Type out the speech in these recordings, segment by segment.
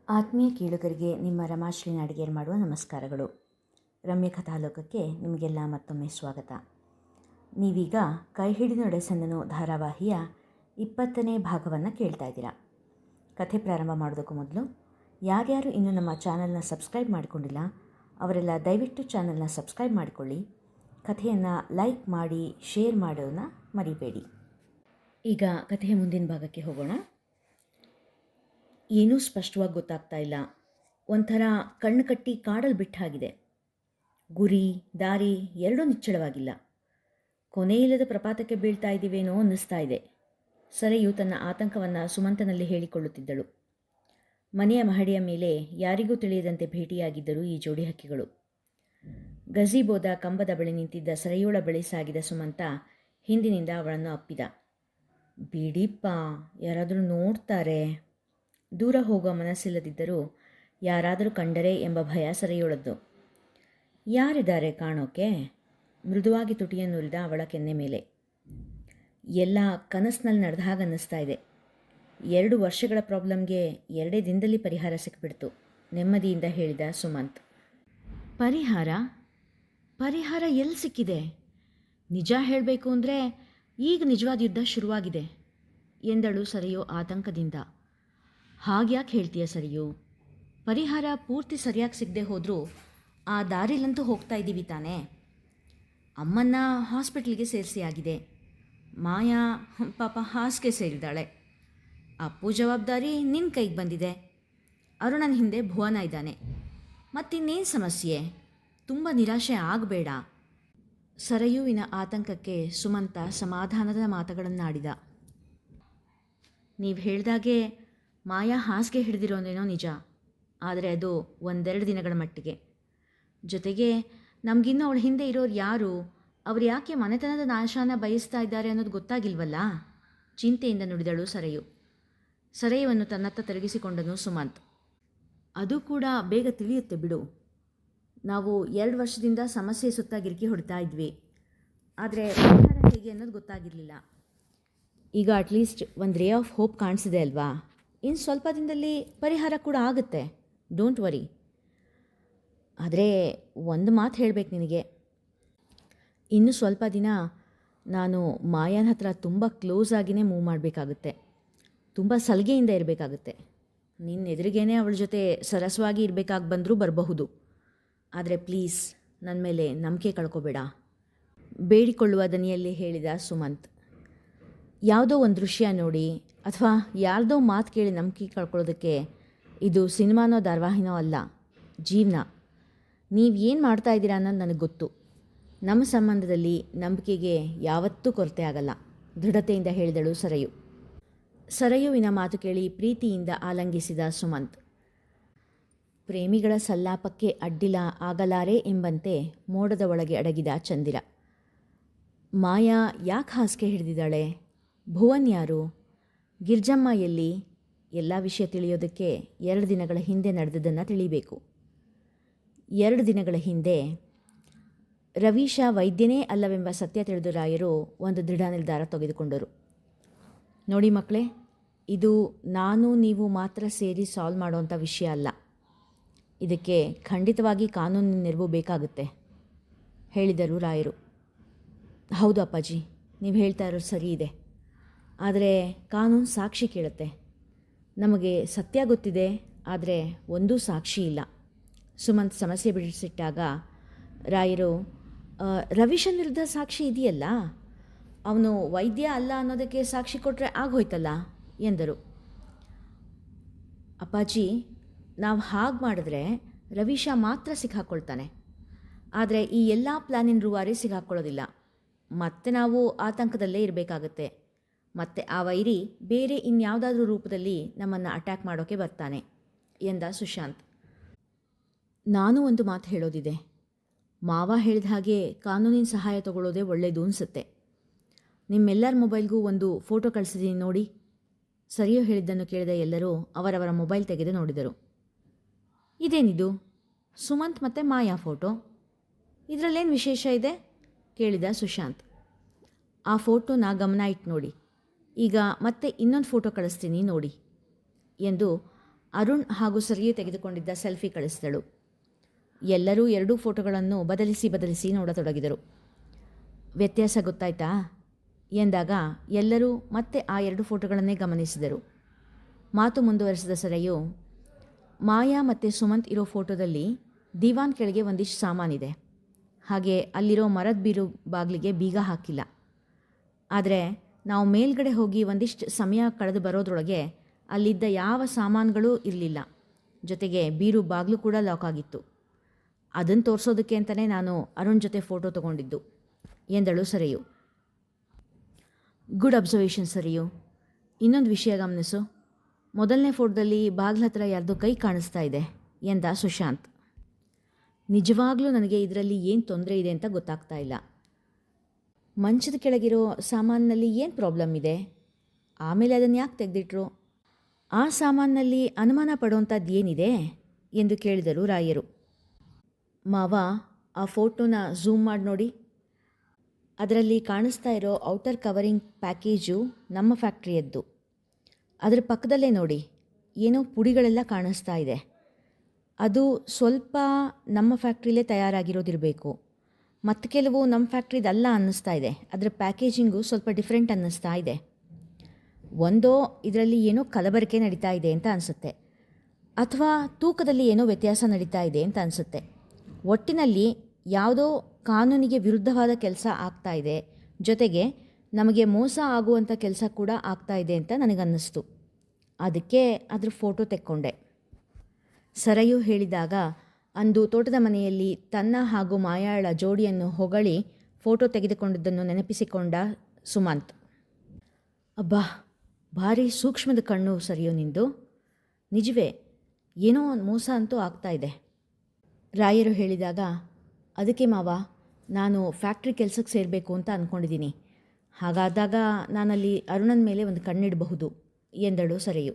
ಆತ್ಮೀಯ ಕೇಳುಗರಿಗೆ ನಿಮ್ಮ ರಮಾಶ್ರೀ ನಾಡಿಗೇರ್ ಮಾಡುವ ನಮಸ್ಕಾರಗಳು. ರಮ್ಯ ಕಥಾಲೋಕಕ್ಕೆ ನಿಮಗೆಲ್ಲ ಮತ್ತೊಮ್ಮೆ ಸ್ವಾಗತ. ನೀವೀಗ ಕೈ ಹಿಡಿದು ನಡೆಸನ್ನನು ಧಾರಾವಾಹಿಯ 20ನೇ ಭಾಗವನ್ನು ಕೇಳ್ತಾ ಇದ್ದೀರಾ. ಕಥೆ ಪ್ರಾರಂಭ ಮಾಡೋದಕ್ಕೂ ಮೊದಲು ಯಾರ್ಯಾರು ಇನ್ನೂ ನಮ್ಮ ಚಾನಲ್ನ ಸಬ್ಸ್ಕ್ರೈಬ್ ಮಾಡಿಕೊಂಡಿಲ್ಲ ಅವರೆಲ್ಲ ದಯವಿಟ್ಟು ಚಾನಲ್ನ ಸಬ್ಸ್ಕ್ರೈಬ್ ಮಾಡಿಕೊಳ್ಳಿ. ಕಥೆಯನ್ನು ಲೈಕ್ ಮಾಡಿ ಶೇರ್ ಮಾಡೋದನ್ನು ಮರಿಬೇಡಿ. ಈಗ ಕಥೆಯ ಮುಂದಿನ ಭಾಗಕ್ಕೆ ಹೋಗೋಣ. ಏನೂ ಸ್ಪಷ್ಟವಾಗಿ ಗೊತ್ತಾಗ್ತಾ ಇಲ್ಲ. ಒಂಥರ ಕಣ್ಣು ಕಟ್ಟಿ ಕಾಡಲ್ಲಿ ಬಿಟ್ಟ ಹಾಗಿದೆ. ಗುರಿ ದಾರಿ ಎರಡೂ ನಿಚ್ಚಳವಾಗಿಲ್ಲ. ಕೊನೆಯಿಲ್ಲದ ಪ್ರಪಾತಕ್ಕೆ ಬೀಳ್ತಾ ಇದ್ದೀವೇನೋ ಅನ್ನಿಸ್ತಾ ಇದೆ. ಸರೆಯು ತನ್ನ ಆತಂಕವನ್ನು ಸುಮಂತನಲ್ಲಿ ಹೇಳಿಕೊಳ್ಳುತ್ತಿದ್ದಳು. ಮನೆಯ ಮಹಡಿಯ ಮೇಲೆ ಯಾರಿಗೂ ತಿಳಿಯದಂತೆ ಭೇಟಿಯಾಗಿದ್ದರು ಈ ಜೋಡಿ ಹಕ್ಕಿಗಳು. ಗಜೀಬೋದ ಕಂಬದ ಬಳಿ ನಿಂತಿದ್ದ ಸರೆಯೋಳ ಬಳಿ ಸಾಗಿದ ಸುಮಂತ ಹಿಂದಿನಿಂದ ಅವಳನ್ನು ಅಪ್ಪಿದ. ಬಿಡಿಪ್ಪ, ಯಾರಾದರೂ ನೋಡ್ತಾರೆ. ದೂರ ಹೋಗುವ ಮನಸ್ಸಿಲ್ಲದಿದ್ದರೂ ಯಾರಾದರೂ ಕಂಡರೆ ಎಂಬ ಭಯ ಸರೆಯೋಳದ್ದು. ಯಾರಿದ್ದಾರೆ ಕಾಣೋಕೆ? ಮೃದುವಾಗಿ ತುಟಿಯನ್ನುರಿದ ಅವಳ ಕೆನ್ನೆ ಮೇಲೆ. ಎಲ್ಲ ಕನಸಿನಲ್ಲಿ ನಡೆದ ಹಾಗೆ ಅನ್ನಿಸ್ತಾ ಇದೆ. 2 ವರ್ಷಗಳ ಪ್ರಾಬ್ಲಮ್ಗೆ 2 ದಿನದಲ್ಲಿ ಪರಿಹಾರ ಸಿಕ್ಬಿಡ್ತು, ನೆಮ್ಮದಿಯಿಂದ ಹೇಳಿದ ಸುಮಂತ್. ಪರಿಹಾರ ಎಲ್ಲಿ ಸಿಕ್ಕಿದೆ? ನಿಜ ಹೇಳಬೇಕು ಅಂದರೆ ಈಗ ನಿಜವಾದ ಯುದ್ಧ ಶುರುವಾಗಿದೆ ಎಂದಳು ಸರಿಯೋ ಆತಂಕದಿಂದ. ಹಾಗ್ಯಾಕೆ ಹೇಳ್ತೀಯ ಸರಿಯೋ? ಪರಿಹಾರ ಪೂರ್ತಿ ಸರಿಯಾಗಿ ಸಿಗದೆ ಹೋದರೂ ಆ ದಾರಿಲಂತೂ ಹೋಗ್ತಾ ಇದ್ದೀವಿ ತಾನೇ. ಅಮ್ಮನ್ನ ಹಾಸ್ಪಿಟ್ಲಿಗೆ ಸೇರಿಸಿ ಆಗಿದೆ. ಮಾಯಾ ಪಾಪ ಹಾಸಿಗೆ ಸೇರಿದ್ದಾಳೆ. ಅಪ್ಪು ಜವಾಬ್ದಾರಿ ನಿನ್ನ ಕೈಗೆ ಬಂದಿದೆ. ಅರುಣನ ಹಿಂದೆ ಭುವನ ಇದ್ದಾನೆ. ಮತ್ತಿನ್ನೇನು ಸಮಸ್ಯೆ? ತುಂಬ ನಿರಾಶೆ ಆಗಬೇಡ. ಸರಯುವಿನ ಆತಂಕಕ್ಕೆ ಸುಮಂತ ಸಮಾಧಾನದ ಮಾತುಗಳನ್ನಾಡಿದ. ನೀವು ಹೇಳ್ದಾಗೆ ಮಾಯಾ ಹಾಸಿಗೆ ಹಿಡಿದಿರೋನೇನೋ ನಿಜ, ಆದರೆ ಅದು 1-2 ದಿನಗಳ ಮಟ್ಟಿಗೆ. ಜೊತೆಗೆ ನಮಗಿನ್ನೂ ಅವಳ ಹಿಂದೆ ಇರೋರು ಯಾರು, ಅವ್ರು ಯಾಕೆ ಮನೆತನದ ನಾಶನ ಬಯಸ್ತಾ ಇದ್ದಾರೆ ಅನ್ನೋದು ಗೊತ್ತಾಗಿಲ್ವಲ್ಲ, ಚಿಂತೆಯಿಂದ ನುಡಿದಳು ಸರೆಯು. ಸರೆಯುವನ್ನು ತನ್ನತ್ತ ತಿರುಗಿಸಿಕೊಂಡನು ಸುಮಂತ್. ಅದು ಕೂಡ ಬೇಗ ತಿಳಿಯುತ್ತೆ ಬಿಡು. ನಾವು 2 ವರ್ಷದಿಂದ ಸಮಸ್ಯೆ ಸುತ್ತ ಗಿರಿಕಿ ಹೊಡ್ತಾ ಇದ್ವಿ, ಆದರೆ ಪರಿಹಾರ ಹೇಗೆ ಅನ್ನೋದು ಗೊತ್ತಾಗಿರಲಿಲ್ಲ. ಈಗ ಅಟ್ಲೀಸ್ಟ್ ಒಂದು ರೇ ಆಫ್ ಹೋಪ್ ಕಾಣಿಸಿದೆ ಅಲ್ವಾ? ಇನ್ನು ಸ್ವಲ್ಪ ದಿನದಲ್ಲಿ ಪರಿಹಾರ ಕೂಡ ಆಗುತ್ತೆ, ಡೋಂಟ್ ವರಿ. ಆದರೆ ಒಂದು ಮಾತು ಹೇಳಬೇಕು ನಿನಗೆ. ಇನ್ನು ಸ್ವಲ್ಪ ದಿನ ನಾನು ಮಾಯನ ಹತ್ರ ತುಂಬ ಕ್ಲೋಸ್ ಆಗಿಯೇ ಮೂವ್ ಮಾಡಬೇಕಾಗುತ್ತೆ. ತುಂಬ ಸಲಿಗೆಯಿಂದ ಇರಬೇಕಾಗುತ್ತೆ. ನಿನ್ನ ಎದುರಿಗೇನೆ ಅವಳ ಜೊತೆ ಸರಸವಾಗಿ ಇರಬೇಕಾಗಿ ಬಂದರೂ ಬರಬಹುದು. ಆದರೆ ಪ್ಲೀಸ್ ನನ್ನ ಮೇಲೆ ನಂಬಿಕೆ ಕಳ್ಕೊಬೇಡ, ಬೇಡಿಕೊಳ್ಳುವ ದನಿಯಲ್ಲಿ ಹೇಳಿದ ಸುಮಂತ್. ಯಾವುದೋ ಒಂದು ದೃಶ್ಯ ನೋಡಿ ಅಥವಾ ಯಾರ್ದೋ ಮಾತು ಕೇಳಿ ನಂಬಿಕೆ ಕಳ್ಕೊಳ್ಳೋದಕ್ಕೆ ಇದು ಸಿನಿಮಾನೋ ಧಾರಾವಾಹಿನೋ ಅಲ್ಲ, ಜೀವನ. ನೀವು ಏನು ಮಾಡ್ತಾ ಇದ್ದೀರಾ ಅನ್ನೋದು ನನಗೆ ಗೊತ್ತು. ನಮ್ಮ ಸಂಬಂಧದಲ್ಲಿ ನಂಬಿಕೆಗೆ ಯಾವತ್ತೂ ಕೊರತೆ ಆಗಲ್ಲ, ದೃಢತೆಯಿಂದ ಹೇಳಿದಳು ಸರಯು. ಸರಯುವಿನ ಮಾತು ಕೇಳಿ ಪ್ರೀತಿಯಿಂದ ಆಲಂಗಿಸಿದ ಸುಮಂತ್. ಪ್ರೇಮಿಗಳ ಸಲ್ಲಾಪಕ್ಕೆ ಅಡ್ಡಿಲ ಆಗಲಾರೆ ಎಂಬಂತೆ ಮೋಡದ ಒಳಗೆ ಅಡಗಿದ ಚಂದಿರ. ಮಾಯಾ ಯಾಕೆ ಹಾಸಿಗೆ ಹಿಡಿದಿದ್ದಾಳೆ? ಭುವನ್ ಯಾರು? ಗಿರ್ಜಮ್ಮ ಎಲ್ಲಿ? ಎಲ್ಲ ವಿಷಯ ತಿಳಿಯೋದಕ್ಕೆ 2 ದಿನಗಳ ಹಿಂದೆ ನಡೆದದ್ದನ್ನು ತಿಳಿಬೇಕು. 2 ದಿನಗಳ ಹಿಂದೆ ರವೀಶ ವೈದ್ಯನೇ ಅಲ್ಲವೆಂಬ ಸತ್ಯ ತಿಳಿದು ರಾಯರು ಒಂದು ದೃಢ ನಿರ್ಧಾರ ತೆಗೆದುಕೊಂಡರು. ನೋಡಿ ಮಕ್ಕಳೇ, ಇದು ನಾನು ನೀವು ಮಾತ್ರ ಸೇರಿ ಸಾಲ್ವ್ ಮಾಡೋವಂಥ ವಿಷಯ ಅಲ್ಲ. ಇದಕ್ಕೆ ಖಂಡಿತವಾಗಿ ಕಾನೂನಿನ ನೆರವು ಬೇಕಾಗುತ್ತೆ, ಹೇಳಿದರು ರಾಯರು. ಹೌದು ಅಪ್ಪಾಜಿ, ನೀವು ಹೇಳ್ತಾ ಇರೋದು ಸರಿ ಇದೆ. ಆದರೆ ಕಾನೂನು ಸಾಕ್ಷಿ ಕೇಳುತ್ತೆ. ನಮಗೆ ಸತ್ಯ ಗೊತ್ತಿದೆ, ಆದರೆ ಒಂದೂ ಸಾಕ್ಷಿ ಇಲ್ಲ. ಸುಮಂತ್ ಸಮಸ್ಯೆ ಬಿಡಿಸಿಟ್ಟಾಗ ರಾಯರು, ರವೀಶನ್ ವಿರುದ್ಧ ಸಾಕ್ಷಿ ಇದೆಯಲ್ಲ, ಅವನು ವೈದ್ಯ ಅಲ್ಲ ಅನ್ನೋದಕ್ಕೆ ಸಾಕ್ಷಿ ಕೊಟ್ಟರೆ ಆಗೋಯ್ತಲ್ಲ ಎಂದರು. ಅಪ್ಪಾಜಿ, ನಾವು ಹಾಗೆ ಮಾಡಿದ್ರೆ ರವೀಶ ಮಾತ್ರ ಸಿಕ್ಕಾಕ್ಕೊಳ್ತಾನೆ, ಆದರೆ ಈ ಎಲ್ಲ ಪ್ಲ್ಯಾನಿನ ರೂವಾರಿ ಸಿಕ್ಕಾಕ್ಕೊಳ್ಳೋದಿಲ್ಲ. ಮತ್ತೆ ನಾವು ಆತಂಕದಲ್ಲೇ ಇರಬೇಕಾಗತ್ತೆ. ಮತ್ತು ಆ ವೈರಿ ಬೇರೆ ಇನ್ಯಾವುದಾದ್ರೂ ರೂಪದಲ್ಲಿ ನಮ್ಮನ್ನು ಅಟ್ಯಾಕ್ ಮಾಡೋಕ್ಕೆ ಬರ್ತಾನೆ ಎಂದ ಸುಶಾಂತ್. ನಾನು ಒಂದು ಮಾತು ಹೇಳೋದಿದೆ. ಮಾವ ಹೇಳಿದ ಹಾಗೆ ಕಾನೂನಿನ ಸಹಾಯ ತಗೊಳ್ಳೋದೇ ಒಳ್ಳೆಯದು ಅನಿಸುತ್ತೆ. ನಿಮ್ಮೆಲ್ಲರ ಮೊಬೈಲ್ಗೂ ಒಂದು ಫೋಟೋ ಕಳಿಸಿದ್ದೀನಿ ನೋಡಿ. ಸರಿಯೋ ಹೇಳಿದ್ದನ್ನು ಕೇಳಿದ ಎಲ್ಲರೂ ಅವರವರ ಮೊಬೈಲ್ ತೆಗೆದು ನೋಡಿದರು. ಇದೇನಿದು? ಸುಮಂತ್ ಮತ್ತು ಮಾಯಾ ಫೋಟೋ. ಇದರಲ್ಲೇನು ವಿಶೇಷ ಇದೆ ಕೇಳಿದ ಸುಶಾಂತ್. ಆ ಫೋಟೋನ ಗಮನ ಇಟ್ಟು ನೋಡಿ. ಈಗ ಮತ್ತೆ ಇನ್ನೊಂದು ಫೋಟೋ ಕಳಿಸ್ತೀನಿ ನೋಡಿ ಎಂದು ಅರುಣ್ ಹಾಗೂ ಸರಿಯು ತೆಗೆದುಕೊಂಡಿದ್ದ ಸೆಲ್ಫಿ ಕಳಿಸಿದಳು. ಎಲ್ಲರೂ ಎರಡೂ ಫೋಟೋಗಳನ್ನು ಬದಲಿಸಿ ನೋಡತೊಡಗಿದರು. ವ್ಯತ್ಯಾಸ ಗೊತ್ತಾಯ್ತಾ ಎಂದಾಗ ಎಲ್ಲರೂ ಮತ್ತೆ ಆ ಎರಡು ಫೋಟೋಗಳನ್ನೇ ಗಮನಿಸಿದರು. ಮಾತು ಮುಂದುವರೆಸಿದ ಸರಯು, ಮಾಯಾ ಮತ್ತು ಸುಮಂತ್ ಇರೋ ಫೋಟೋದಲ್ಲಿ ದಿವಾನ್ ಕೆಳಗೆ ಒಂದಿಷ್ಟು ಸಾಮಾನಿದೆ. ಹಾಗೆ ಅಲ್ಲಿರೋ ಮರದ ಬೀರು ಬಾಗಿಲಿಗೆ ಬೀಗ ಹಾಕಿಲ್ಲ. ಆದರೆ ನಾವು ಮೇಲ್ಗಡೆ ಹೋಗಿ ಒಂದಿಷ್ಟು ಸಮಯ ಕಳೆದು ಬರೋದ್ರೊಳಗೆ ಅಲ್ಲಿದ್ದ ಯಾವ ಸಾಮಾನುಗಳೂ ಇರಲಿಲ್ಲ. ಜೊತೆಗೆ ಬೀರು ಬಾಗಿಲು ಕೂಡ ಲಾಕ್ ಆಗಿತ್ತು. ಅದನ್ನು ತೋರಿಸೋದಕ್ಕೆ ಅಂತಲೇ ನಾನು ಅರುಣ್ ಜೊತೆ ಫೋಟೋ ತಗೊಂಡಿದ್ದು ಎಂದಳು ಸರಯು. Good observation Sarayu. ಇನ್ನೊಂದು ವಿಷಯ ಗಮನಿಸು. ಮೊದಲನೇ ಫೋಟೋದಲ್ಲಿ ಬಾಗಿಲ ಹತ್ರ ಯಾರ್ದೋ ಕೈ ಕಾಣಿಸ್ತಾ ಇದೆ ಎಂದ ಸುಶಾಂತ್. ನಿಜವಾಗ್ಲೂ ನನಗೆ ಇದರಲ್ಲಿ ಏನು ತೊಂದರೆ ಇದೆ ಅಂತ ಗೊತ್ತಾಗ್ತಾ ಇಲ್ಲ. ಮಂಚದ ಕೆಳಗಿರೋ ಸಾಮಾನಿನಲ್ಲಿ ಏನು ಪ್ರಾಬ್ಲಮ್ ಇದೆ? ಆಮೇಲೆ ಅದನ್ನು ಯಾಕೆ ತೆಗೆದಿಟ್ರು? ಆ ಸಾಮಾನಿನಲ್ಲಿ ಅನುಮಾನ ಪಡೋಂಥದ್ದು ಏನಿದೆ ಎಂದು ಕೇಳಿದರು ರಾಯರು. ಮಾವ, ಆ ಫೋಟೋನ ಝೂಮ್ ಮಾಡಿ ನೋಡಿ. ಅದರಲ್ಲಿ ಕಾಣಿಸ್ತಾ ಇರೋ ಔಟರ್ ಕವರಿಂಗ್ ಪ್ಯಾಕೇಜು ನಮ್ಮ ಫ್ಯಾಕ್ಟ್ರಿಯದ್ದು. ಅದರ ಪಕ್ಕದಲ್ಲೇ ನೋಡಿ, ಏನೋ ಪುಡಿಗಳೆಲ್ಲ ಕಾಣಿಸ್ತಾ ಇದೆ. ಅದು ಸ್ವಲ್ಪ ನಮ್ಮ ಫ್ಯಾಕ್ಟ್ರಿಲೇ ತಯಾರಾಗಿರೋದಿರಬೇಕು. ಮತ್ತು ಕೆಲವು ನಮ್ಮ ಫ್ಯಾಕ್ಟ್ರಿದಲ್ಲ ಅನ್ನಿಸ್ತಾ ಇದೆ. ಅದರ ಪ್ಯಾಕೇಜಿಂಗು ಸ್ವಲ್ಪ ಡಿಫ್ರೆಂಟ್ ಅನ್ನಿಸ್ತಾ ಇದೆ. ಒಂದೋ ಇದರಲ್ಲಿ ಏನೋ ಕಲಬೆರಕೆ ನಡೀತಾ ಇದೆ ಅಂತ ಅನಿಸುತ್ತೆ, ಅಥವಾ ತೂಕದಲ್ಲಿ ಏನೋ ವ್ಯತ್ಯಾಸ ನಡೀತಾ ಇದೆ ಅಂತ ಅನಿಸುತ್ತೆ. ಒಟ್ಟಿನಲ್ಲಿ ಯಾವುದೋ ಕಾನೂನಿಗೆ ವಿರುದ್ಧವಾದ ಕೆಲಸ ಆಗ್ತಾ ಇದೆ, ಜೊತೆಗೆ ನಮಗೆ ಮೋಸ ಆಗುವಂಥ ಕೆಲಸ ಕೂಡ ಆಗ್ತಾ ಇದೆ ಅಂತ ನನಗನ್ನಿಸ್ತು. ಅದಕ್ಕೆ ಅದ್ರ ಫೋಟೋ ತೆಕ್ಕೊಂಡೆ. ಸರಯು ಹೇಳಿದಾಗ ಅಂದು ತೋಟದ ಮನೆಯಲ್ಲಿ ತನ್ನ ಹಾಗೂ ಮಾಯಾಳ ಜೋಡಿಯನ್ನು ಹೊಗಳಿ ಫೋಟೋ ತೆಗೆದುಕೊಂಡಿದ್ದನ್ನು ನೆನಪಿಸಿಕೊಂಡ ಸುಮಂತ್. ಅಬ್ಬಾ, ಭಾರಿ ಸೂಕ್ಷ್ಮದ ಕಣ್ಣು ಸರಿಯೋ ನಿಂದು. ನಿಜವೇ, ಏನೋ ಒಂದು ಮೋಸ ಅಂತೂ ಆಗ್ತಾ ಇದೆ. ರಾಯರು ಹೇಳಿದಾಗ, ಅದಕ್ಕೆ ಮಾವ, ನಾನು ಫ್ಯಾಕ್ಟ್ರಿ ಕೆಲಸಕ್ಕೆ ಸೇರಬೇಕು ಅಂತ ಅಂದ್ಕೊಂಡಿದ್ದೀನಿ. ಹಾಗಾದಾಗ ನಾನಲ್ಲಿ ಅರುಣನ ಮೇಲೆ ಒಂದು ಕಣ್ಣಿಡಬಹುದು ಎಂದಳು ಸರೆಯು.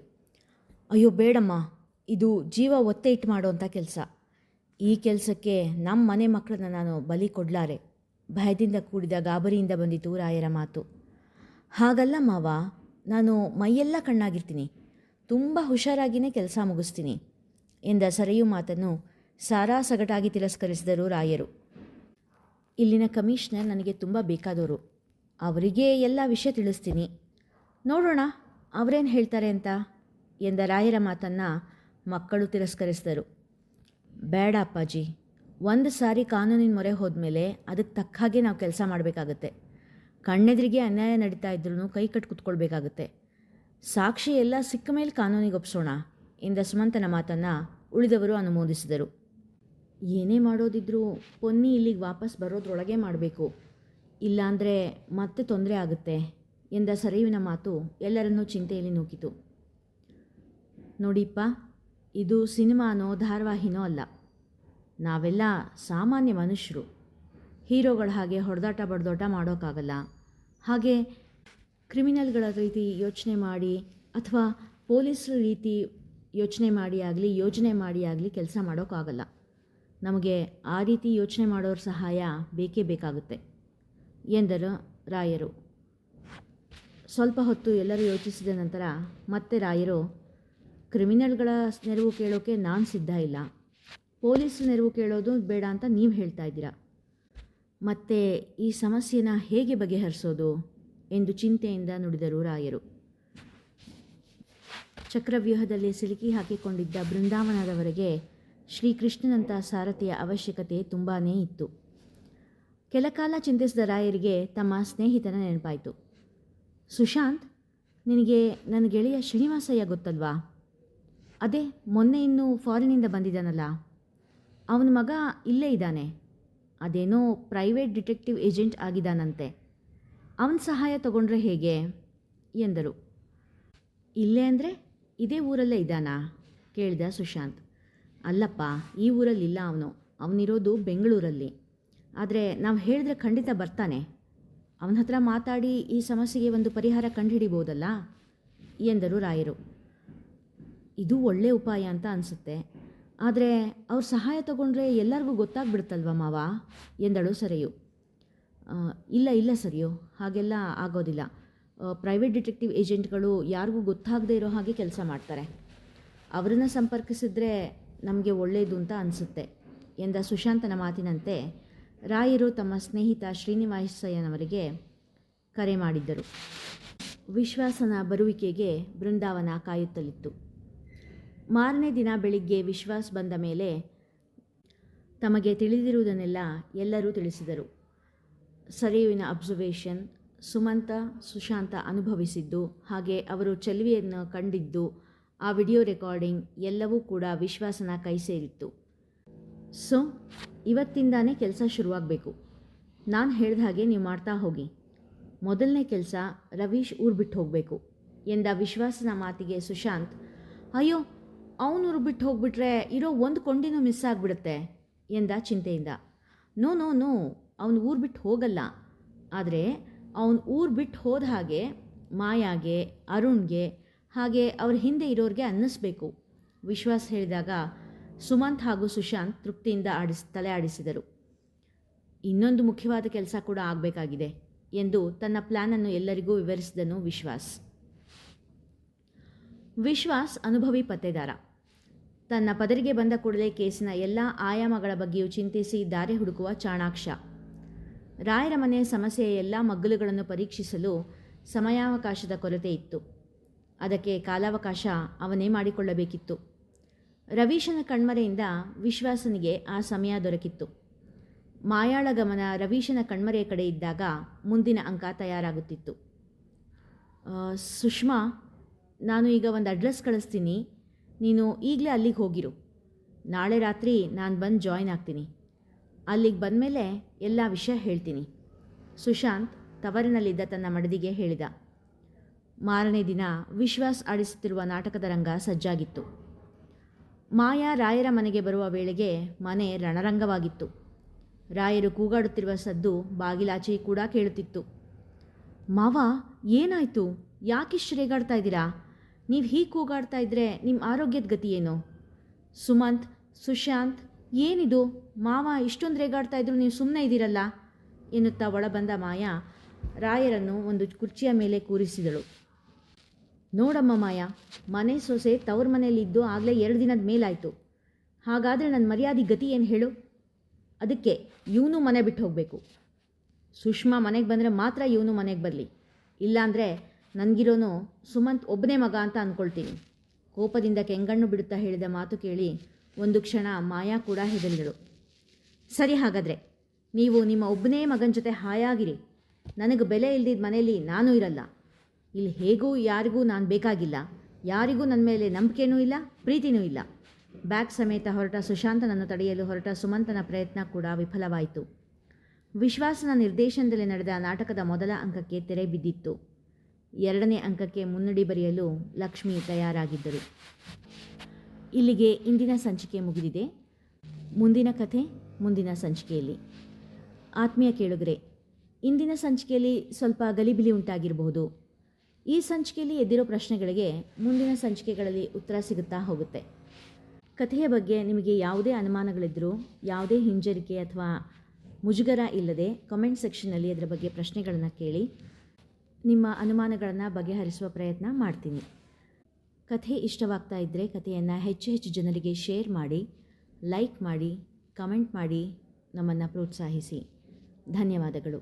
ಅಯ್ಯೋ ಬೇಡಮ್ಮ, ಇದು ಜೀವ ಒತ್ತೆ ಇಟ್ಟು ಮಾಡೋವಂಥ ಕೆಲಸ. ಈ ಕೆಲಸಕ್ಕೆ ನಮ್ಮ ಮನೆ ಮಕ್ಕಳನ್ನ ನಾನು ಬಲಿ ಕೊಡಲಾರೆ. ಭಯದಿಂದ ಕೂಡಿದ ಗಾಬರಿಯಿಂದ ಬಂದಿತು ರಾಯರ ಮಾತು. ಹಾಗಲ್ಲ ಮಾವ, ನಾನು ಮೈಯೆಲ್ಲ ಕಣ್ಣಾಗಿರ್ತೀನಿ, ತುಂಬ ಹುಷಾರಾಗಿಯೇ ಕೆಲಸ ಮುಗಿಸ್ತೀನಿ ಎಂದ ಸರೆಯು ಮಾತನ್ನು ಸಾರಾಸಗಟಾಗಿ ತಿರಸ್ಕರಿಸಿದರು ರಾಯರು. ಇಲ್ಲಿನ ಕಮಿಷನರ್ ನನಗೆ ತುಂಬ ಬೇಕಾದವರು. ಅವರಿಗೆ ಎಲ್ಲ ವಿಷಯ ತಿಳಿಸ್ತೀನಿ, ನೋಡೋಣ ಅವರೇನು ಹೇಳ್ತಾರೆ ಅಂತ ಎಂದ ರಾಯರ ಮಾತನ್ನು ಮಕ್ಕಳು ತಿರಸ್ಕರಿಸಿದರು. ಬೇಡ ಅಪ್ಪಾಜಿ, ಒಂದು ಸಾರಿ ಕಾನೂನಿನ ಮೊರೆ ಹೋದ್ಮೇಲೆ ಅದಕ್ಕೆ ತಕ್ಕ ಹಾಗೆ ನಾವು ಕೆಲಸ ಮಾಡಬೇಕಾಗತ್ತೆ. ಕಣ್ಣೆದುರಿಗೆ ಅನ್ಯಾಯ ನಡೀತಾ ಇದ್ರೂ ಕೈ ಕಟ್ಟು ಕೂತ್ಕೊಳ್ಬೇಕಾಗತ್ತೆ. ಸಾಕ್ಷಿ ಎಲ್ಲ ಸಿಕ್ಕ ಮೇಲೆ ಕಾನೂನಿಗೆ ಒಪ್ಸೋಣ ಎಂದ ಸುಮಂತನ ಮಾತನ್ನು ಉಳಿದವರು ಅನುಮೋದಿಸಿದರು. ಏನೇ ಮಾಡೋದಿದ್ರೂ ಪೊನ್ನಿ ಇಲ್ಲಿಗೆ ವಾಪಸ್ ಬರೋದ್ರೊಳಗೆ ಮಾಡಬೇಕು, ಇಲ್ಲಾಂದರೆ ಮತ್ತೆ ತೊಂದರೆ ಆಗುತ್ತೆ ಎಂದ ಸರಿಯುವಿನ ಮಾತು ಎಲ್ಲರನ್ನೂ ಚಿಂತೆಯಲ್ಲಿ ನೂಕಿತು. ನೋಡಿಪ್ಪ, ಇದು ಸಿನಿಮಾನೋ ಧಾರಾವಾಹಿನೋ ಅಲ್ಲ. ನಾವೆಲ್ಲ ಸಾಮಾನ್ಯ ಮನುಷ್ಯರು. ಹೀರೋಗಳ ಹಾಗೆ ಹೊಡೆದಾಟ ಬಡ್ದೋಟ ಮಾಡೋಕ್ಕಾಗಲ್ಲ. ಹಾಗೆ ಕ್ರಿಮಿನಲ್ಗಳ ರೀತಿ ಯೋಚನೆ ಮಾಡಿ ಅಥವಾ ಪೊಲೀಸರ ರೀತಿ ಯೋಚನೆ ಮಾಡಿ ಆಗಲಿ ಕೆಲಸ ಮಾಡೋಕ್ಕಾಗಲ್ಲ. ನಮಗೆ ಆ ರೀತಿ ಯೋಚನೆ ಮಾಡೋರ ಸಹಾಯ ಬೇಕೇ ಬೇಕಾಗುತ್ತೆ ಎಂದರು ರಾಯರು. ಸ್ವಲ್ಪ ಹೊತ್ತು ಎಲ್ಲರೂ ಯೋಚಿಸಿದ ನಂತರ ಮತ್ತೆ ರಾಯರು, ಕ್ರಿಮಿನಲ್ಗಳ ನೆರವು ಕೇಳೋಕ್ಕೆ ನಾನು ಸಿದ್ಧ ಇಲ್ಲ, ಪೊಲೀಸರ ನೆರವು ಕೇಳೋದು ಬೇಡ ಅಂತ ನೀವು ಹೇಳ್ತಾ ಇದ್ದೀರಾ. ಮತ್ತು ಈ ಸಮಸ್ಯೆನ ಹೇಗೆ ಬಗೆಹರಿಸೋದು ಎಂದು ಚಿಂತೆಯಿಂದ ನುಡಿದರು ರಾಯರು. ಚಕ್ರವ್ಯೂಹದಲ್ಲಿ ಸಿಲುಕಿ ಹಾಕಿಕೊಂಡಿದ್ದ ಬೃಂದಾವನದವರೆಗೆ ಶ್ರೀಕೃಷ್ಣನಂಥ ಸಾರಥಿಯ ಅವಶ್ಯಕತೆ ತುಂಬಾ ಇತ್ತು. ಕೆಲಕಾಲ ಚಿಂತಿಸಿದ ರಾಯರಿಗೆ ತಮ್ಮ ಸ್ನೇಹಿತನ ನೆನಪಾಯಿತು. ಸುಶಾಂತ್, ನಿನಗೆ ನನ್ನ ಗೆಳೆಯ ಶ್ರೀನಿವಾಸಯ್ಯ ಗೊತ್ತಲ್ವಾ? ಅದೇ ಮೊನ್ನೆ ಇನ್ನೂ ಫಾರಿನಿಂದ ಬಂದಿದ್ದಾನಲ್ಲ, ಅವನ ಮಗ ಇಲ್ಲೇ ಇದ್ದಾನೆ. ಅದೇನೋ ಪ್ರೈವೇಟ್ ಡಿಟೆಕ್ಟಿವ್ ಏಜೆಂಟ್ ಆಗಿದ್ದಾನಂತೆ. ಅವನ ಸಹಾಯ ತಗೊಂಡ್ರೆ ಹೇಗೆ ಎಂದರು. ಇಲ್ಲೇ ಅಂದರೆ ಇದೇ ಊರಲ್ಲೇ ಇದ್ದಾನಾ ಕೇಳಿದ ಸುಶಾಂತ್. ಅಲ್ಲಪ್ಪ, ಈ ಊರಲ್ಲಿಲ್ಲ ಅವನಿರೋದು ಬೆಂಗಳೂರಲ್ಲಿ. ಆದರೆ ನಾವು ಹೇಳಿದ್ರೆ ಖಂಡಿತ ಬರ್ತಾನೆ. ಅವನ ಹತ್ರ ಮಾತಾಡಿ ಈ ಸಮಸ್ಯೆಗೆ ಒಂದು ಪರಿಹಾರ ಕಂಡುಹಿಡಿಬೋದಲ್ಲ ಎಂದರು ರಾಯರು. ಇದು ಒಳ್ಳೆಯ ಉಪಾಯ ಅಂತ ಅನಿಸುತ್ತೆ. ಆದರೆ ಅವ್ರ ಸಹಾಯ ತಗೊಂಡ್ರೆ ಎಲ್ಲರಿಗೂ ಗೊತ್ತಾಗ್ಬಿಡುತ್ತಲ್ವ ಮಾವ ಎಂದಳು ಸರೆಯು. ಇಲ್ಲ ಸರಿಯೋ, ಹಾಗೆಲ್ಲ ಆಗೋದಿಲ್ಲ. ಪ್ರೈವೇಟ್ ಡಿಟೆಕ್ಟಿವ್ ಏಜೆಂಟ್ಗಳು ಯಾರಿಗೂ ಗೊತ್ತಾಗದೇ ಇರೋ ಹಾಗೆ ಕೆಲಸ ಮಾಡ್ತಾರೆ. ಅವರನ್ನು ಸಂಪರ್ಕಿಸಿದ್ರೆ ನಮಗೆ ಒಳ್ಳೆಯದು ಅಂತ ಅನಿಸುತ್ತೆ ಎಂದ ಸುಶಾಂತನ ಮಾತಿನಂತೆ ರಾಯರು ತಮ್ಮ ಸ್ನೇಹಿತ ಶ್ರೀನಿವಾಸಯ್ಯನವರಿಗೆ ಕರೆ ಮಾಡಿದ್ದರು. ವಿಶ್ವಾಸನ ಬರುವಿಕೆಗೆ ಬೃಂದಾವನ ಕಾಯುತ್ತಲಿತ್ತು. ಮಾರನೇ ದಿನ ಬೆಳಿಗ್ಗೆ ವಿಶ್ವಾಸ್ ಬಂದ ಮೇಲೆ ತಮಗೆ ತಿಳಿದಿರುವುದನ್ನೆಲ್ಲ ಎಲ್ಲರೂ ತಿಳಿಸಿದರು. ಸರಿಯುವಿನ ಅಬ್ಸರ್ವೇಷನ್, ಸುಮಂತ ಸುಶಾಂತ ಅನುಭವಿಸಿದ್ದು, ಹಾಗೆ ಅವರು ಚೆಲುವೆಯನ್ನು ಕಂಡಿದ್ದು, ಆ ವಿಡಿಯೋ ರೆಕಾರ್ಡಿಂಗ್ ಎಲ್ಲವೂ ಕೂಡ ವಿಶ್ವಾಸನ ಕೈ ಸೇರಿತ್ತು. ಸೊ ಇವತ್ತಿಂದಾನೇ ಕೆಲಸ ಶುರುವಾಗಬೇಕು. ನಾನು ಹೇಳಿದ ಹಾಗೆ ನೀವು ಮಾಡ್ತಾ ಹೋಗಿ. ಮೊದಲನೇ ಕೆಲಸ ರವೀಶ್ ಊರು ಬಿಟ್ಟು ಹೋಗಬೇಕು ಎಂದ ವಿಶ್ವಾಸನ ಮಾತಿಗೆ ಸುಶಾಂತ್, ಅಯ್ಯೋ ಅವನು ಊರು ಬಿಟ್ಟು ಹೋಗ್ಬಿಟ್ರೆ ಇರೋ ಒಂದು ಕೊಂಡಿನೂ ಮಿಸ್ ಆಗಿಬಿಡುತ್ತೆ ಎಂದ ಚಿಂತೆಯಿಂದ. ನೋ ನೋ ನೋ, ಅವನು ಊರು ಬಿಟ್ಟು ಹೋಗಲ್ಲ. ಆದರೆ ಅವನು ಊರು ಬಿಟ್ಟು ಹೋದ ಹಾಗೆ ಮಾಯಾಗೆ, ಅರುಣ್ಗೆ, ಹಾಗೆ ಅವ್ರ ಹಿಂದೆ ಇರೋರಿಗೆ ಅನ್ನಿಸ್ಬೇಕು. ವಿಶ್ವಾಸ್ ಹೇಳಿದಾಗ ಸುಮಂತ್ ಹಾಗೂ ಸುಶಾಂತ್ ತೃಪ್ತಿಯಿಂದ ತಲೆ ಆಡಿಸಿದರು. ಇನ್ನೊಂದು ಮುಖ್ಯವಾದ ಕೆಲಸ ಕೂಡ ಆಗಬೇಕಾಗಿದೆ ಎಂದು ತನ್ನ ಪ್ಲ್ಯಾನನ್ನು ಎಲ್ಲರಿಗೂ ವಿವರಿಸಿದನು ವಿಶ್ವಾಸ್ ಅನುಭವಿ ಪತ್ತೆದಾರ. ತನ್ನ ಪದರಿಗೆ ಬಂದ ಕೂಡಲೇ ಕೇಸಿನ ಎಲ್ಲ ಆಯಾಮಗಳ ಬಗ್ಗೆಯೂ ಚಿಂತಿಸಿ ದಾರಿ ಹುಡುಕುವ ಚಾಣಾಕ್ಷ. ರಾಯರ ಮನೆಯ ಸಮಸ್ಯೆಯ ಎಲ್ಲ ಮಗ್ಗಲುಗಳನ್ನು ಪರೀಕ್ಷಿಸಲು ಸಮಯಾವಕಾಶದ ಕೊರತೆ ಇತ್ತು. ಅದಕ್ಕೆ ಕಾಲಾವಕಾಶ ಅವನೇ ಮಾಡಿಕೊಳ್ಳಬೇಕಿತ್ತು. ರವೀಶನ ಕಣ್ಮರೆಯಿಂದ ವಿಶ್ವಾಸನಿಗೆ ಆ ಸಮಯ ದೊರಕಿತ್ತು. ಮಾಯಾಳ ಗಮನ ರವೀಶನ ಕಣ್ಮರೆಯ ಕಡೆ ಇದ್ದಾಗ ಮುಂದಿನ ಅಂಕ ತಯಾರಾಗುತ್ತಿತ್ತು. ಸುಷ್ಮಾ, ನಾನು ಈಗ ಒಂದು ಅಡ್ರೆಸ್ ಕಳಿಸ್ತೀನಿ, ನೀನು ಈಗಲೇ ಅಲ್ಲಿಗೆ ಹೋಗಿರು. ನಾಳೆ ರಾತ್ರಿ ನಾನು ಬಂದು ಜಾಯ್ನ್ ಆಗ್ತೀನಿ. ಅಲ್ಲಿಗೆ ಬಂದಮೇಲೆ ಎಲ್ಲ ವಿಷಯ ಹೇಳ್ತೀನಿ. ಸುಶಾಂತ್ ತವರಿನಲ್ಲಿದ್ದ ತನ್ನ ಮಡದಿಗೆ ಹೇಳಿದ. ಮಾರನೇ ದಿನ ವಿಶ್ವಾಸ್ ಆಡಿಸುತ್ತಿರುವ ನಾಟಕದ ರಂಗ ಸಜ್ಜಾಗಿತ್ತು. ಮಾಯಾ ರಾಯರ ಮನೆಗೆ ಬರುವ ವೇಳೆಗೆ ಮನೆ ರಣರಂಗವಾಗಿತ್ತು. ರಾಯರು ಕೂಗಾಡುತ್ತಿರುವ ಸದ್ದು ಬಾಗಿಲಾಚೆ ಕೂಡ ಕೇಳುತ್ತಿತ್ತು. ಮಾವ, ಏನಾಯಿತು? ಯಾಕಿಷ್ಟು ರೇಗಾಡ್ತಾ ಇದ್ದೀರಾ? ನೀವು ಹೀಗೆ ಕೂಗಾಡ್ತಾ ಇದ್ದರೆ ನಿಮ್ಮ ಆರೋಗ್ಯದ ಗತಿ ಏನು? ಸುಮಂತ್, ಸುಶಾಂತ್, ಏನಿದು? ಮಾವ ಇಷ್ಟೊಂದು ರೇಗಾಡ್ತಾ ಇದ್ರು ನೀವು ಸುಮ್ಮನೆ ಇದ್ದೀರಲ್ಲ ಎನ್ನುತ್ತಾ ಒಳಬಂದ ಮಾಯಾ ರಾಯರನ್ನು ಒಂದು ಕುರ್ಚಿಯ ಮೇಲೆ ಕೂರಿಸಿದಳು. ನೋಡಮ್ಮ ಮಾಯಾ, ಮನೆ ಸೊಸೆ ತವ್ರ ಮನೆಯಲ್ಲಿದ್ದು ಆಗಲೇ 2 ದಿನದ ಮೇಲಾಯಿತು. ಹಾಗಾದರೆ ನನ್ನ ಮರ್ಯಾದೆ ಗತಿ ಏನು ಹೇಳು? ಅದಕ್ಕೆ ಇವನು ಮನೆ ಬಿಟ್ಟು ಹೋಗಬೇಕು. ಸುಷ್ಮಾ ಮನೆಗೆ ಬಂದರೆ ಮಾತ್ರ ಇವನು ಮನೆಗೆ ಬರಲಿ. ಇಲ್ಲಾಂದರೆ ನನಗಿರೋನು ಸುಮಂತ್ ಒಬ್ಬನೇ ಮಗ ಅಂತ ಅಂದ್ಕೊಳ್ತೀನಿ. ಕೋಪದಿಂದ ಕೆಂಗಣ್ಣು ಬಿಡುತ್ತಾ ಹೇಳಿದ ಮಾತು ಕೇಳಿ ಒಂದು ಕ್ಷಣ ಮಾಯಾ ಕೂಡ ಹೆದರಿದಳು. ಸರಿ, ಹಾಗಾದರೆ ನೀವು ನಿಮ್ಮ ಒಬ್ಬನೇ ಮಗನ ಜೊತೆ ಹಾಯಾಗಿರಿ. ನನಗೆ ಬೆಲೆ ಇಲ್ದಿದ್ದ ಮನೆಯಲ್ಲಿ ನಾನು ಇರಲ್ಲ. ಇಲ್ಲಿ ಹೇಗೂ ಯಾರಿಗೂ ನಾನು ಬೇಕಾಗಿಲ್ಲ. ಯಾರಿಗೂ ನನ್ನ ಮೇಲೆ ನಂಬಿಕೆನೂ ಇಲ್ಲ, ಪ್ರೀತಿನೂ ಇಲ್ಲ. ಬ್ಯಾಗ್ ಸಮೇತ ಹೊರಟ ಸುಶಾಂತನನ್ನು ತಡೆಯಲು ಹೊರಟ ಸುಮಂತನ ಪ್ರಯತ್ನ ಕೂಡ ವಿಫಲವಾಯಿತು. ವಿಶ್ವಾಸನ ನಿರ್ದೇಶನದಲ್ಲಿ ನಡೆದ ನಾಟಕದ ಮೊದಲ ಅಂಕಕ್ಕೆ ತೆರೆ ಬಿದ್ದಿತ್ತು. 2ನೇ ಅಂಕಕ್ಕೆ ಮುನ್ನುಡಿ ಬರೆಯಲು ಲಕ್ಷ್ಮಿ ತಯಾರಾಗಿದ್ದರು. ಇಲ್ಲಿಗೆ ಇಂದಿನ ಸಂಚಿಕೆ ಮುಗಿದಿದೆ. ಮುಂದಿನ ಕಥೆ ಮುಂದಿನ ಸಂಚಿಕೆಯಲ್ಲಿ. ಆತ್ಮೀಯ ಕೇಳುಗರೆ, ಇಂದಿನ ಸಂಚಿಕೆಯಲ್ಲಿ ಸ್ವಲ್ಪ ಗಲಿಬಿಲಿ ಉಂಟಾಗಿರಬಹುದು. ಈ ಸಂಚಿಕೆಯಲ್ಲಿ ಎದ್ದಿರೋ ಪ್ರಶ್ನೆಗಳಿಗೆ ಮುಂದಿನ ಸಂಚಿಕೆಗಳಲ್ಲಿ ಉತ್ತರ ಸಿಗುತ್ತಾ ಹೋಗುತ್ತೆ. ಕಥೆಯ ಬಗ್ಗೆ ನಿಮಗೆ ಯಾವುದೇ ಅನುಮಾನಗಳಿದ್ದರೂ, ಯಾವುದೇ ಹಿಂಜರಿಕೆ ಅಥವಾ ಮುಜುಗರ ಇಲ್ಲದೆ ಕಮೆಂಟ್ ಸೆಕ್ಷನ್ನಲ್ಲಿ ಅದರ ಬಗ್ಗೆ ಪ್ರಶ್ನೆಗಳನ್ನು ಕೇಳಿ ನಿಮ್ಮ ಅನುಮಾನಗಳನ್ನು ಬಗೆಹರಿಸುವ ಪ್ರಯತ್ನ ಮಾಡ್ತೀನಿ. ಕಥೆ ಇಷ್ಟವಾಗ್ತಾ ಇದ್ದರೆ ಕಥೆಯನ್ನು ಹೆಚ್ಚು ಜನರಿಗೆ ಶೇರ್ ಮಾಡಿ, ಲೈಕ್ ಮಾಡಿ, ಕಮೆಂಟ್ ಮಾಡಿ ನಮ್ಮನ್ನು ಪ್ರೋತ್ಸಾಹಿಸಿ. ಧನ್ಯವಾದಗಳು.